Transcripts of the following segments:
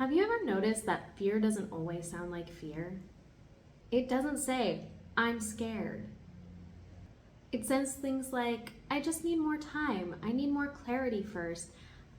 Have you ever noticed that fear doesn't always sound like fear? It doesn't say, I'm scared. It says things like, I just need more time. I need more clarity first.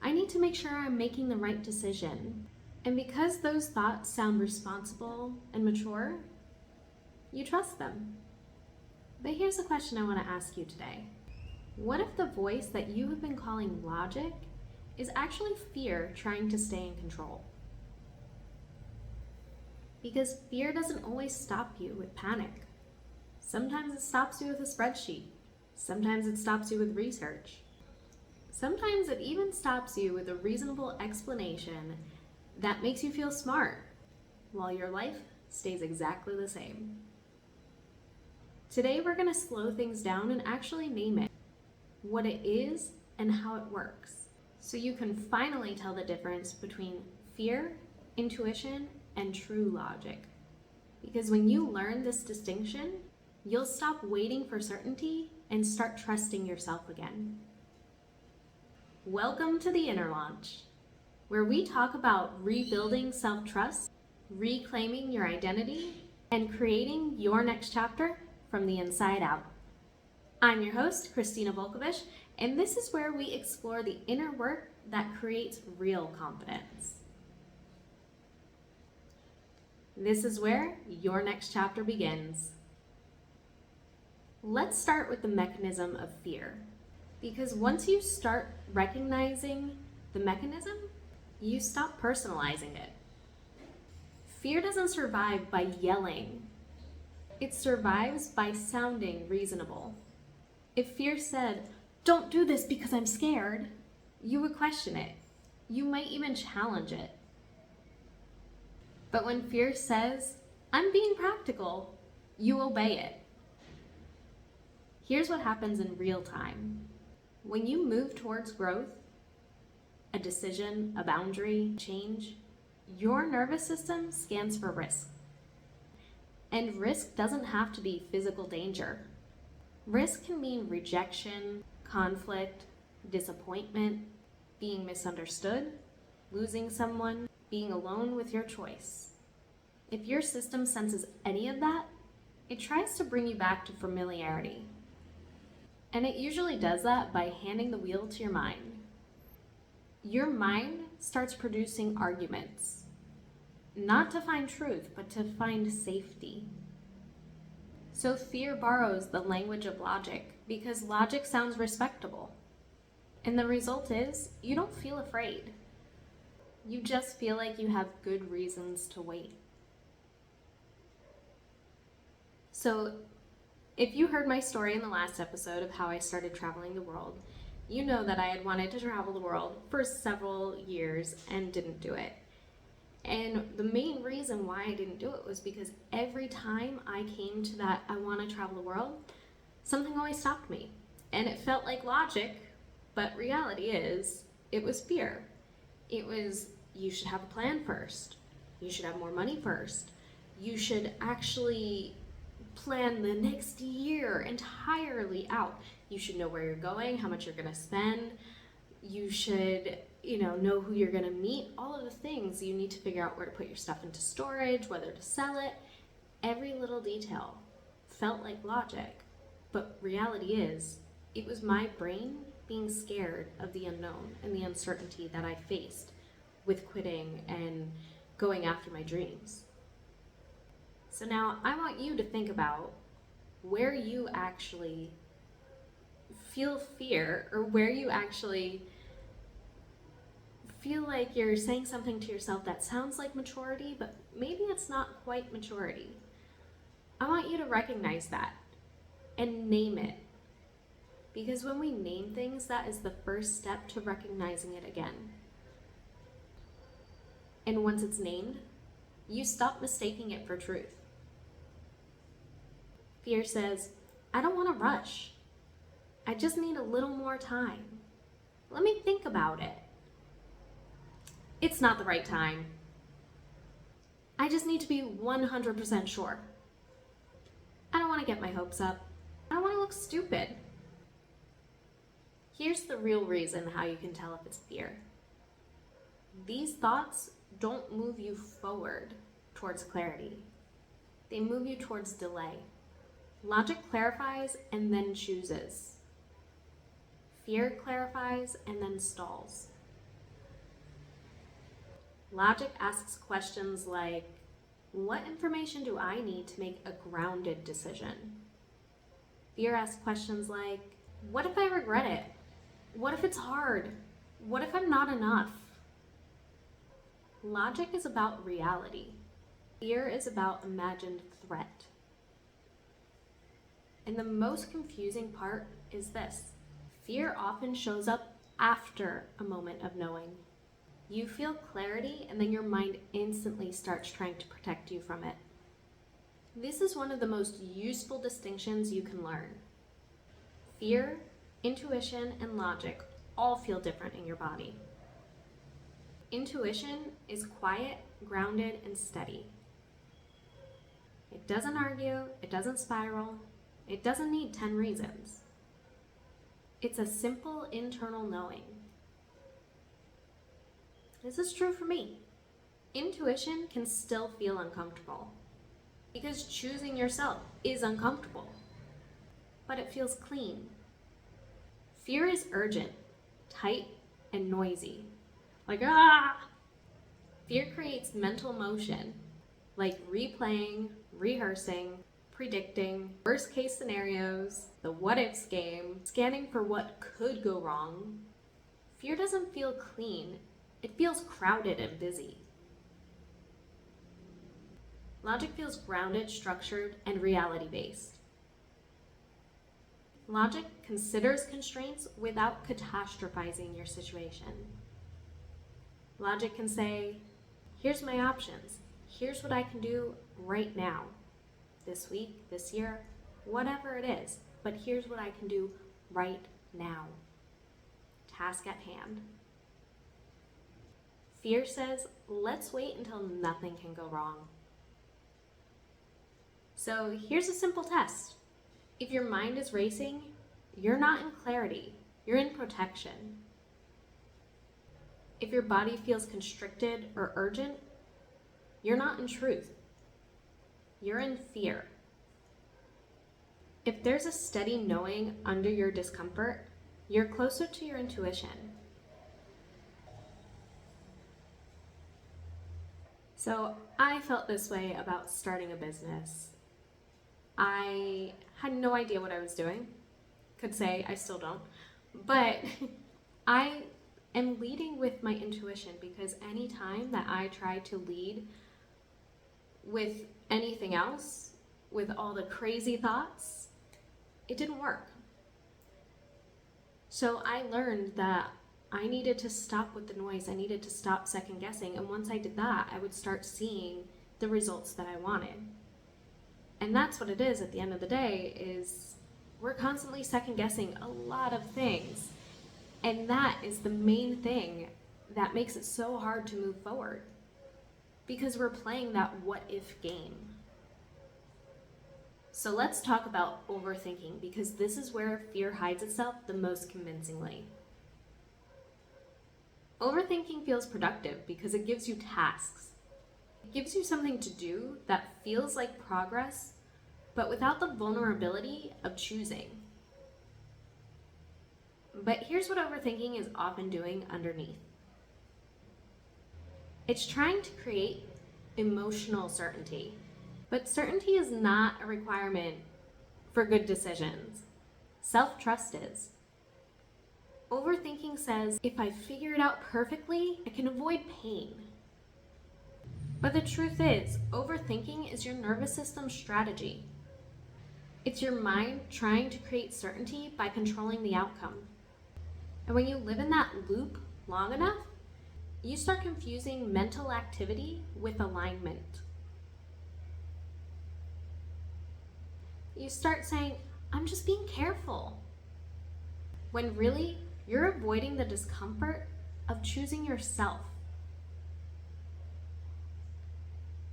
I need to make sure I'm making the right decision. And because those thoughts sound responsible and mature, you trust them. But here's a question I want to ask you today. What if the voice that you have been calling logic is actually fear trying to stay in control? Because fear doesn't always stop you with panic. Sometimes it stops you with a spreadsheet. Sometimes it stops you with research. Sometimes it even stops you with a reasonable explanation that makes you feel smart, while your life stays exactly the same. Today we're going to slow things down and actually name it, what it is and how it works, so you can finally tell the difference between fear, intuition, and true logic. Because when you learn this distinction, you'll stop waiting for certainty and start trusting yourself again. Welcome to the Inner Launch, where we talk about rebuilding self-trust, reclaiming your identity, and creating your next chapter from the inside out. I'm your host, Christina Volkovich, and this is where we explore the inner work that creates real confidence. This is where your next chapter begins. Let's start with the mechanism of fear, because once you start recognizing the mechanism, you stop personalizing it. Fear doesn't survive by yelling. It survives by sounding reasonable. If fear said, "Don't do this because I'm scared," you would question it. You might even challenge it. But when fear says, "I'm being practical," you obey it. Here's what happens in real time. When you move towards growth, a decision, a boundary, change, your nervous system scans for risk. And risk doesn't have to be physical danger. Risk can mean rejection, conflict, disappointment, being misunderstood, losing someone, being alone with your choice. If your system senses any of that, it tries to bring you back to familiarity. And it usually does that by handing the wheel to your mind. Your mind starts producing arguments, not to find truth, but to find safety. So fear borrows the language of logic because logic sounds respectable. And the result is, you don't feel afraid. You just feel like you have good reasons to wait. So, if you heard my story in the last episode of how I started traveling the world, you know that I had wanted to travel the world for several years and didn't do it. And the main reason why I didn't do it was because every time I came to that I want to travel the world, something always stopped me. And it felt like logic, but reality is, it was fear. It was, you should have a plan first. You should have more money first. You should actually plan the next year entirely out. You should know where you're going, how much you're going to spend. You should, know who you're going to meet. All of the things you need to figure out where to put your stuff into storage, whether to sell it. Every little detail felt like logic, but reality is, it was my brain being scared of the unknown and the uncertainty that I faced with quitting and going after my dreams. So now I want you to think about where you actually feel fear, or where you actually feel like you're saying something to yourself that sounds like maturity, but maybe it's not quite maturity. I want you to recognize that and name it. Because when we name things, that is the first step to recognizing it again. And once it's named, you stop mistaking it for truth. Fear says, "I don't want to rush. I just need a little more time. Let me think about it. It's not the right time. I just need to be 100% sure. I don't want to get my hopes up. I don't want to look stupid." Here's the real reason how you can tell if it's fear. These thoughts don't move you forward towards clarity. They move you towards delay. Logic clarifies and then chooses. Fear clarifies and then stalls. Logic asks questions like, what information do I need to make a grounded decision? Fear asks questions like, what if I regret it? What if it's hard? What if I'm not enough? Logic is about reality. Fear is about imagined threat. And the most confusing part is this. Fear often shows up after a moment of knowing. You feel clarity and then your mind instantly starts trying to protect you from it. This is one of the most useful distinctions you can learn. Fear, intuition, and logic all feel different in your body. Intuition is quiet, grounded, and steady. It doesn't argue, it doesn't spiral, it doesn't need 10 reasons. It's a simple internal knowing. This is true for me. Intuition can still feel uncomfortable because choosing yourself is uncomfortable, but it feels clean. Fear is urgent, tight, and noisy. Like, ah! Fear creates mental motion, like replaying, rehearsing, predicting, worst case scenarios, the what ifs game, scanning for what could go wrong. Fear doesn't feel clean. It feels crowded and busy. Logic feels grounded, structured, and reality-based. Logic considers constraints without catastrophizing your situation. Logic can say, here's my options. Here's what I can do right now. This week, this year, whatever it is. But here's what I can do right now. Task at hand. Fear says, let's wait until nothing can go wrong. So here's a simple test. If your mind is racing, you're not in clarity, you're in protection. If your body feels constricted or urgent, you're not in truth, you're in fear. If there's a steady knowing under your discomfort, you're closer to your intuition. So I felt this way about starting a business. I had no idea what I was doing. Could say I still don't. But I am leading with my intuition because anytime that I try to lead with anything else, with all the crazy thoughts, it didn't work. So I learned that I needed to stop with the noise. I needed to stop second guessing. And once I did that, I would start seeing the results that I wanted. And that's what it is at the end of the day, is we're constantly second guessing a lot of things. And that is the main thing that makes it so hard to move forward, because we're playing that what if game. So let's talk about overthinking, because this is where fear hides itself the most convincingly. Overthinking feels productive because it gives you tasks. It gives you something to do that feels like progress, but without the vulnerability of choosing. But here's what overthinking is often doing underneath. It's trying to create emotional certainty, but certainty is not a requirement for good decisions. Self-trust is. Overthinking says, if I figure it out perfectly, I can avoid pain. But the truth is, overthinking is your nervous system's strategy. It's your mind trying to create certainty by controlling the outcome. And when you live in that loop long enough, you start confusing mental activity with alignment. You start saying, I'm just being careful. When really, you're avoiding the discomfort of choosing yourself.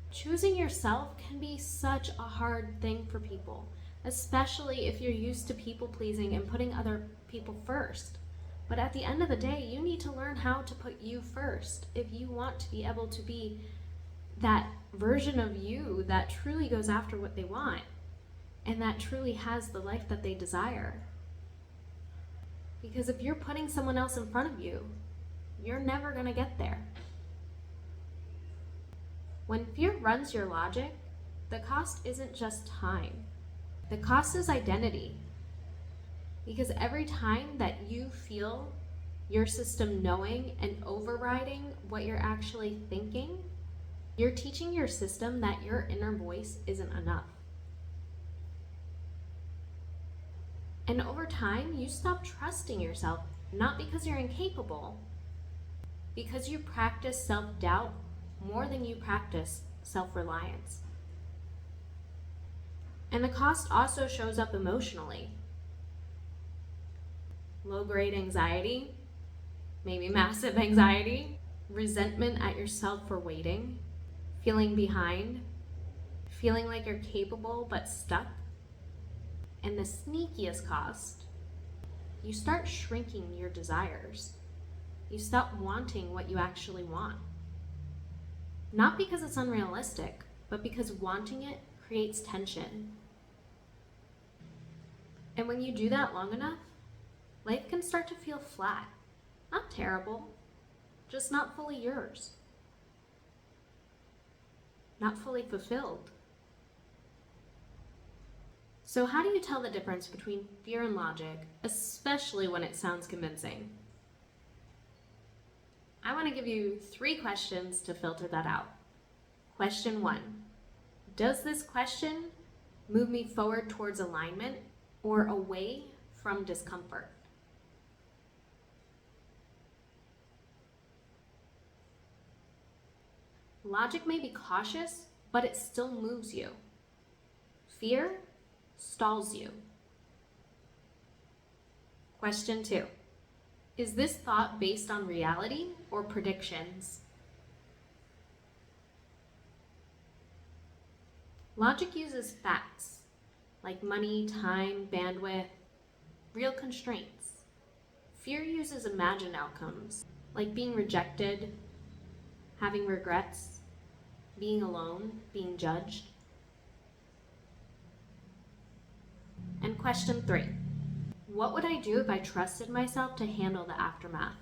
Choosing yourself can be such a hard thing for people, especially if you're used to people pleasing and putting other people first. But at the end of the day, you need to learn how to put you first if you want to be able to be that version of you that truly goes after what they want and that truly has the life that they desire. Because if you're putting someone else in front of you, you're never going to get there. When fear runs your logic, the cost isn't just time. The cost is identity. Because every time that you feel your system knowing and overriding what you're actually thinking, you're teaching your system that your inner voice isn't enough. And over time, you stop trusting yourself, not because you're incapable, because you practice self-doubt more than you practice self-reliance. And the cost also shows up emotionally. Low-grade anxiety, maybe massive anxiety, resentment at yourself for waiting, feeling behind, feeling like you're capable but stuck. And the sneakiest cost, you start shrinking your desires. You stop wanting what you actually want. Not because it's unrealistic, but because wanting it creates tension. And when you do that long enough, life can start to feel flat. Not terrible, just not fully yours. Not fully fulfilled. So how do you tell the difference between fear and logic, especially when it sounds convincing? I want to give you 3 questions to filter that out. Question 1. Does this question move me forward towards alignment or away from discomfort? Logic may be cautious, but it still moves you. Fear stalls you. Question 2. Is this thought based on reality or predictions? Logic uses facts, like money, time, bandwidth, real constraints. Fear uses imagined outcomes, like being rejected, having regrets, being alone, being judged. And question 3. What would I do if I trusted myself to handle the aftermath?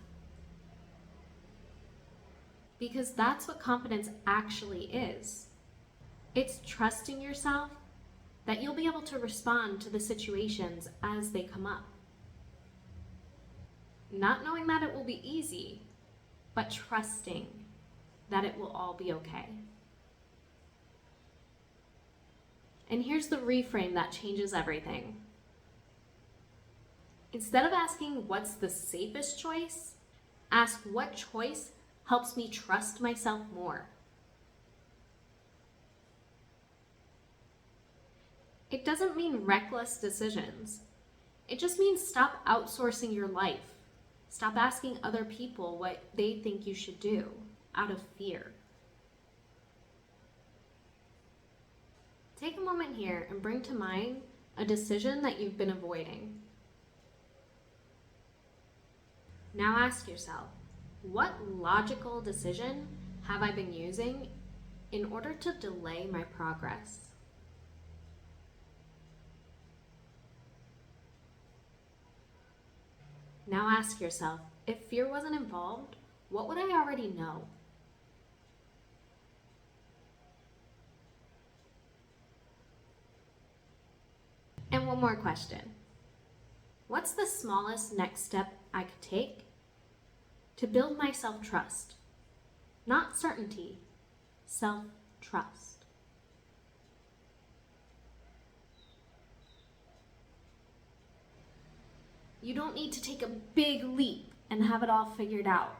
Because that's what confidence actually is. It's trusting yourself that you'll be able to respond to the situations as they come up. Not knowing that it will be easy, but trusting that it will all be okay. And here's the reframe that changes everything. Instead of asking what's the safest choice, ask what choice helps me trust myself more. It doesn't mean reckless decisions. It just means stop outsourcing your life. Stop asking other people what they think you should do out of fear. Take a moment here and bring to mind a decision that you've been avoiding. Now ask yourself, what logical decision have I been using in order to delay my progress? Now ask yourself, if fear wasn't involved, what would I already know? And one more question. What's the smallest next step I could take to build my self-trust? Not certainty, self-trust. You don't need to take a big leap and have it all figured out.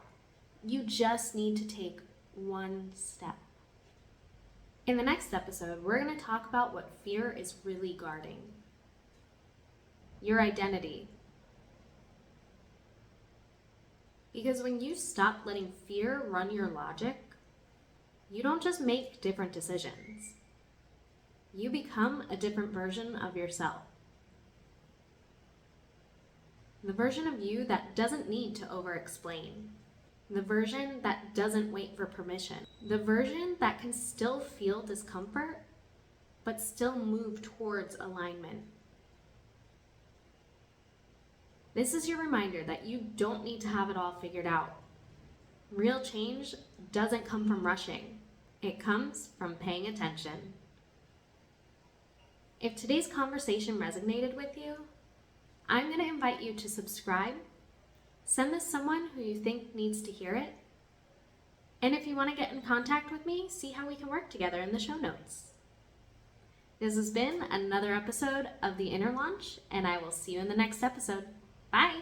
You just need to take one step. In the next episode, we're going to talk about what fear is really guarding. Your identity. Because when you stop letting fear run your logic, you don't just make different decisions. You become a different version of yourself. The version of you that doesn't need to over-explain. The version that doesn't wait for permission. The version that can still feel discomfort, but still move towards alignment. This is your reminder that you don't need to have it all figured out. Real change doesn't come from rushing. It comes from paying attention. If today's conversation resonated with you, I'm going to invite you to subscribe, send this to someone who you think needs to hear it, and if you want to get in contact with me, see how we can work together in the show notes. This has been another episode of The Inner Launch, and I will see you in the next episode. Bye!